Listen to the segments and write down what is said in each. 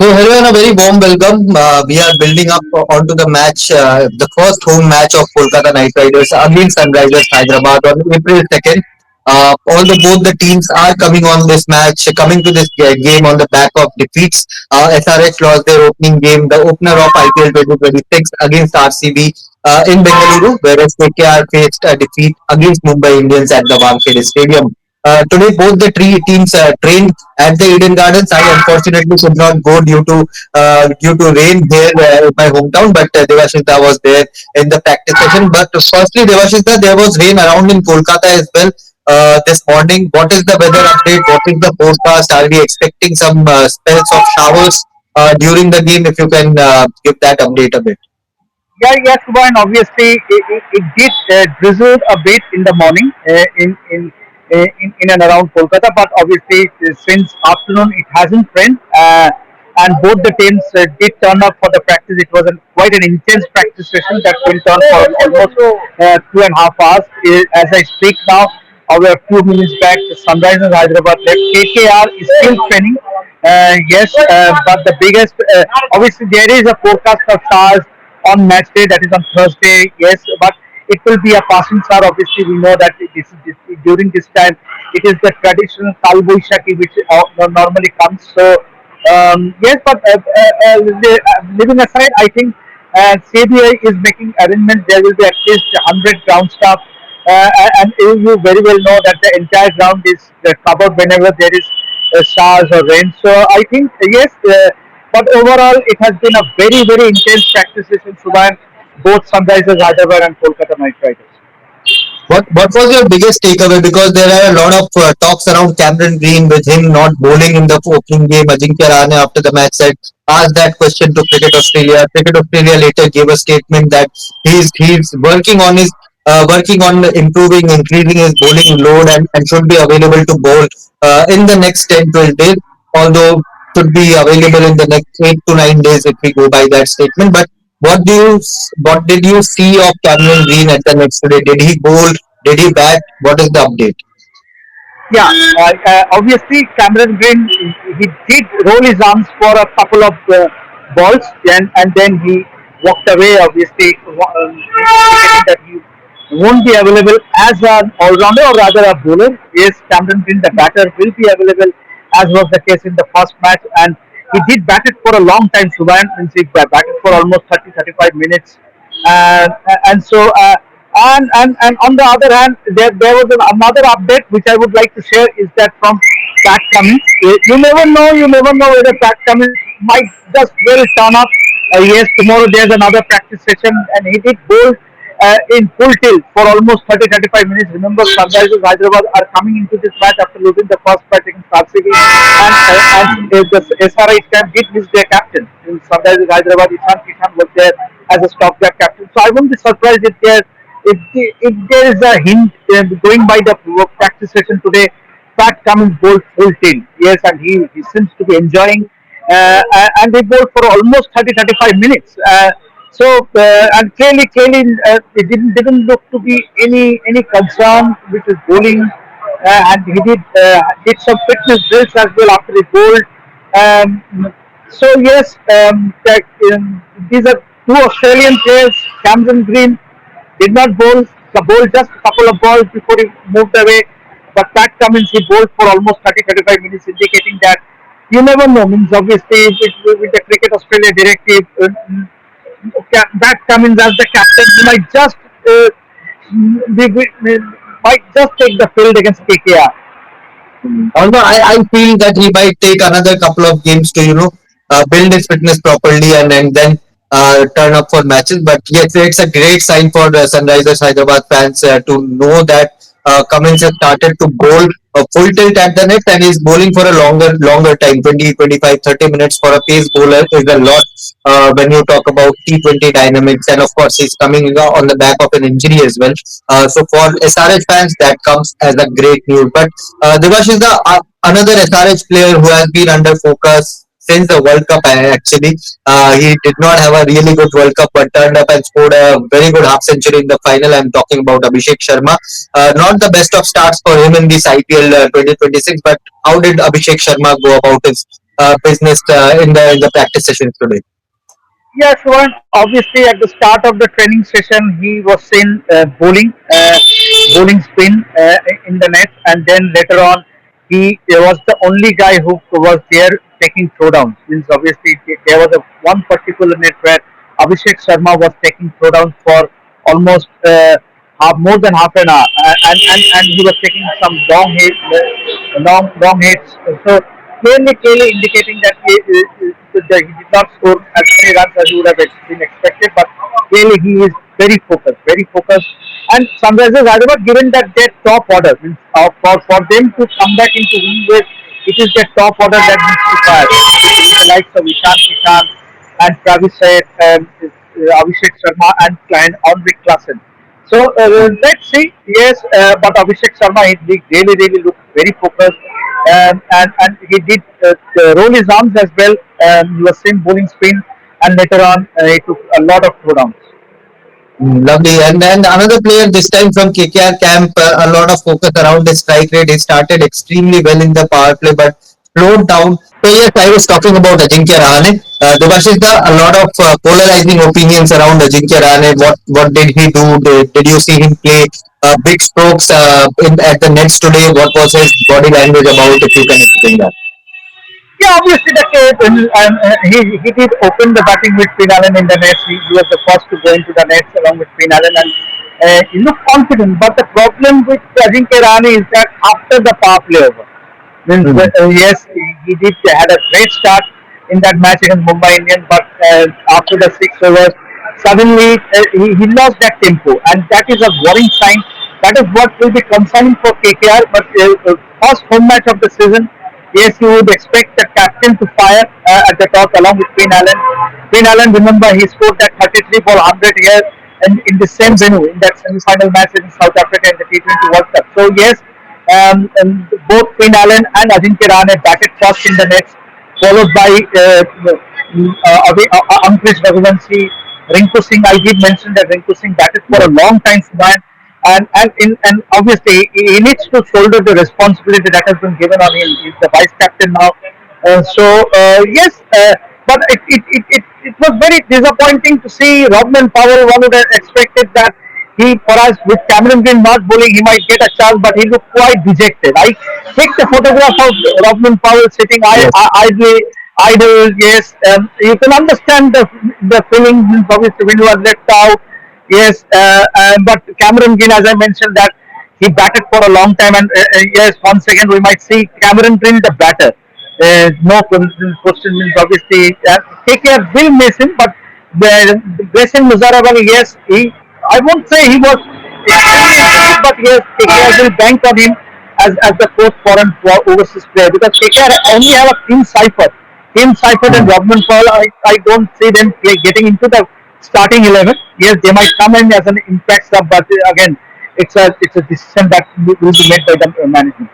Hello and a very warm welcome. We are building up onto the match, the first home match of Kolkata Knight Riders against Sunrisers Hyderabad on April 2nd. Although both the teams are coming on this match, coming to this game on the back of defeats. SRH lost their opening game, the opener of IPL 2026 against RCB in Bengaluru, whereas KKR faced a defeat against Mumbai Indians at the Wankhede Stadium. Today, both the three teams trained at the Eden Gardens. I unfortunately could not go due to rain here in my hometown, but Devashita was there in the practice session. But firstly, Devashita, there was rain around in Kolkata as well this morning. What is the weather update? What is the forecast? Are we expecting some spells of showers during the game? If you can give that update a bit. Yeah, yes, Subhan. Obviously, it did drizzle a bit in the morning in and around Kolkata, but obviously since afternoon it hasn't rained, and both the teams did turn up for the practice. It was quite an intense practice session that went on for almost 2.5 hours. As I speak now, over a few minutes back, the Sunrisers Hyderabad left. KKR is still training. Yes, but the biggest, obviously, there is a forecast of stars on match day, that is on Thursday. Yes, but it will be a passing star. Obviously, we know that during this time it is the traditional Kalboi Shaki which normally comes. So yes, but leaving aside, I think CBI is making arrangements. There will be at least 100 ground staff, and you very well know that the entire ground is covered whenever there is showers or rain. So I think yes, but overall it has been a very intense practice session. Subhan, both Sunrisers Hyderabad and Kolkata Knight Riders. What was your biggest takeaway? Because there are a lot of talks around Cameron Green with him not bowling in the opening game. Ajinkya Rahane after the match said asked that question to Cricket Australia. Cricket Australia later gave a statement that he's working on improving, increasing his bowling load and should be available to bowl in the next 10-12 days. Although should be available in the next 8 to 9 days if we go by that statement. But what did you see of Cameron Green at the next day? Did he bowl? Did he bat? What is the update? Yeah, obviously Cameron Green, he did roll his arms for a couple of balls, and then he walked away. Obviously, indicating that he won't be available as an all-rounder or rather a bowler. Yes, Cameron Green, the batter, will be available as was the case in the first match, and he did bat it for a long time. Subhan, means he batted for almost 30-35 minutes, and and so. And on the other hand, there was another update which I would like to share, is that from Pat Cummins. You never know whether Pat Cummins might just well turn up. Yes, tomorrow there's another practice session, and he did bowl in full tilt for almost 30-35 minutes. Remember, Sunrisers Hyderabad are coming into this match after losing the first match against RCB, and the SRH camp did miss their captain. In Sunrisers Hyderabad, Ishan was there as a stopgap captain. So I won't be surprised if there is a hint going by the practice session today. Pat Cummins bowled full tilt. Yes, and he seems to be enjoying, and he bowled for almost 30-35 minutes. And clearly, it didn't look to be any concern with his bowling, and he did some fitness drills as well after he bowled. So yes, these are two Australian players. Cameron Green did not bowl just a couple of balls before he moved away. But Pat Cummins, he bowled for almost 30-35 minutes, indicating that you never know. Means obviously with the Cricket Australia directive, Pat Cummins as the captain, he might just might just take the field against KKR. Although I feel that he might take another couple of games to build his fitness properly and then turn up for matches. But yes, it's a great sign for the Sunrisers Hyderabad fans to know that Cummins has started to bowl a full tilt at the net and is bowling for a longer time, 20, 25, 30 minutes for a pace bowler is a lot when you talk about T20 dynamics. And of course, he's coming on the back of an injury as well. So for SRH fans, that comes as a great news. But Devash is another SRH player who has been under focus since the World Cup. Actually, he did not have a really good World Cup, but turned up and scored a very good half century in the final. I'm talking about Abhishek Sharma. Not the best of starts for him in this IPL 2026, but how did Abhishek Sharma go about his business in the practice sessions today. Yeah, Shwan, obviously at the start of the training session, he was in bowling spin in the net, and then later on, he was the only guy who was there taking throwdowns. Means obviously there was a one particular net where Abhishek Sharma was taking throwdowns for almost more than half an hour, and he was taking some long hits. So clearly indicating that he did not score as many runs as he would have been expected, but clearly he is very focused. And Sunrisers Hyderabad, given that their top order, means for them to come back into win ways, it is their top order that needs to fire. With the likes of Ishan Kishan and Travis Said, Abhishek Sharma and Henrik Klassen. So let's see. Yes, but Abhishek Sharma he really looked very focused, and he did roll his arms as well. He was same bowling spin, and later on he took a lot of throwdowns. Lovely. And then another player this time from KKR camp, a lot of focus around his strike rate. He started extremely well in the power play, but slowed down. So yes, I was talking about Ajinkya Rahane. Devashika, a lot of polarizing opinions around Ajinkya Rahane. What did he do? Did you see him play big strokes at the nets today? What was his body language about? If you can explain that. Yeah, obviously the case, he did open the batting with Finn Allen in the nets. He was the first to go into the nets along with Finn Allen, and he looked confident. But the problem with Ajinkya Rahane is that after the power play over, means Hmm. yes, he did had a great start in that match against Mumbai Indians, but after the 6 overs, suddenly he lost that tempo, and that is a worrying sign. That is what will be concerning for KKR. But first home match of the season, yes, you would expect the captain to fire at the top along with Finn Allen. Finn Allen, remember, he scored that 33 for 100 here and in the same Yes. venue in that semi-final match in South Africa in the T20 World Cup. So yes, and both Finn Allen and Ajinkya Rahane batted first in the nets, followed by Ankush Raghuvanshi, Rinku Singh. I did mention that Rinku Singh batted for a Yes. long time for Sudan, and obviously he needs to shoulder the responsibility that has been given on him. He's the vice captain now. Yes, but it was very disappointing to see Rodman Powell. One would have expected that he, perhaps with Cameron Green not bowling, he might get a chance, but he looked quite dejected. I take the photograph of Rodman Powell sitting Yes. idle. Yes, you can understand the feeling. Obviously, when you are left out. Yes, but Cameron Green, as I mentioned, that he batted for a long time, and yes, once again we might see Cameron Green the batter. No question means obviously KKR will miss him, but the Grayson Muzarabani, yes, I won't say he was extremely impressive, but yes, KKR will bank on him as the fourth foreign overseas player because KKR only have a team cipher. Team Seifert and Hmm. Rodman Paul, I don't see them getting into the starting 11. Yes, they might come in as an impact sub, but again, it's a decision that will be made by the management.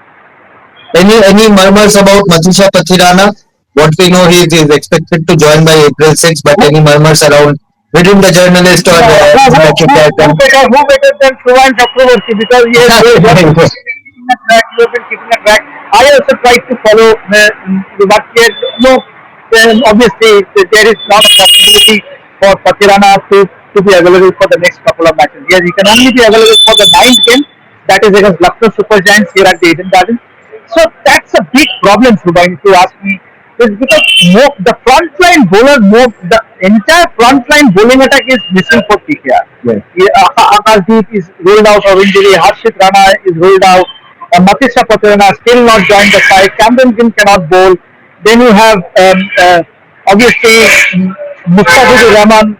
Any murmurs about Matisha Pathirana? What we know, he is expected to join by April 6th, but any murmurs around within the journalist or Yeah, in the cricket camp? who better than Shuvan Chakraborty because yes, you have been keeping a track. You have been keeping a track. I also tried to follow but yet no. Obviously, there is not a possibility for Patirana to be available for the next couple of matches. Yes, he can only be available for the ninth game. That is against Lucknow Super Giants here at the Eden Garden. So that's a big problem, Subhain, if you ask me. Is because the frontline bowler, the entire frontline bowling attack is missing for KKR. Yes. Yeah, Akashdeep is ruled out of injury. Harshit Rana is ruled out. Matisha Patrana still not joined the side. Camden Green cannot bowl. Then you have obviously Mustafizur Rahman.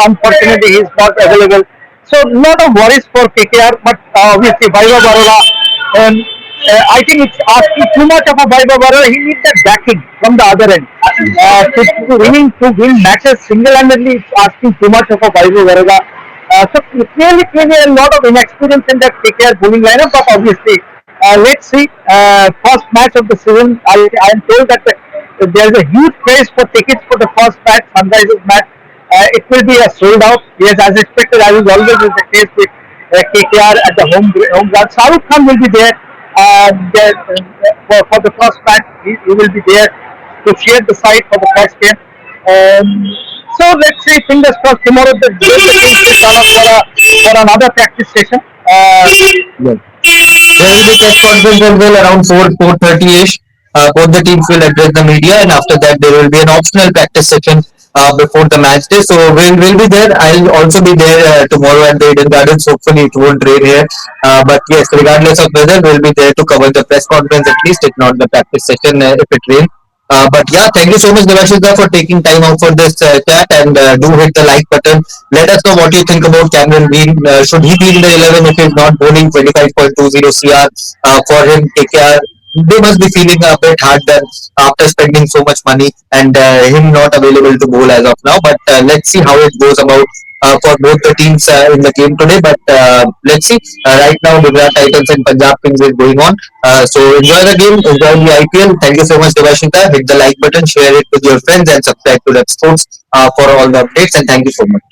Unfortunately, he is not available. So lot of worries for KKR, but obviously Vaibhav Barola. Um, I think it's asking too much of a Vaibhav Barola. He needs that backing from the other end. To win matches single-handedly, it's asking too much of a Vaibhav Barola. So clearly a lot of inexperience in that KKR bowling lineup, but obviously, let's see. First match of the season, I am told that there is a huge craze for tickets for the first match, Sunrisers match. It will be a sold out. Yes, as expected, as is always is the case with KKR at the home ground. Shahrukh Khan will be there, for the first match. He will be there. to cheer the side for the first game. So let's see, fingers crossed tomorrow the teams will turn up for another practice session. Yes. There will be press conference as well around 4:30 ish. Both the teams will address the media, and after that there will be an optional practice session before the match day. So we'll be there. I'll also be there tomorrow at the Eden Gardens. Hopefully it won't rain here. But yes, regardless of weather, we'll be there to cover the press conference at least, if not the practice session if it rains. But yeah, thank you so much, Devashita, for taking time out for this chat, and do hit the like button. Let us know what you think about Cameron Green. Should he be in the 11 if he's not bowling 25.20 CR for him? KKR, they must be feeling a bit hard done after spending so much money and him not available to bowl as of now. But let's see how it goes about for both the teams in the game today. But let's see. Right now, Gujarat Titans and Punjab Kings is going on. So enjoy the game, enjoy the IPL. Thank you so much, Devashita. Hit the like button, share it with your friends, and subscribe to Revsportz for all the updates. And thank you so much.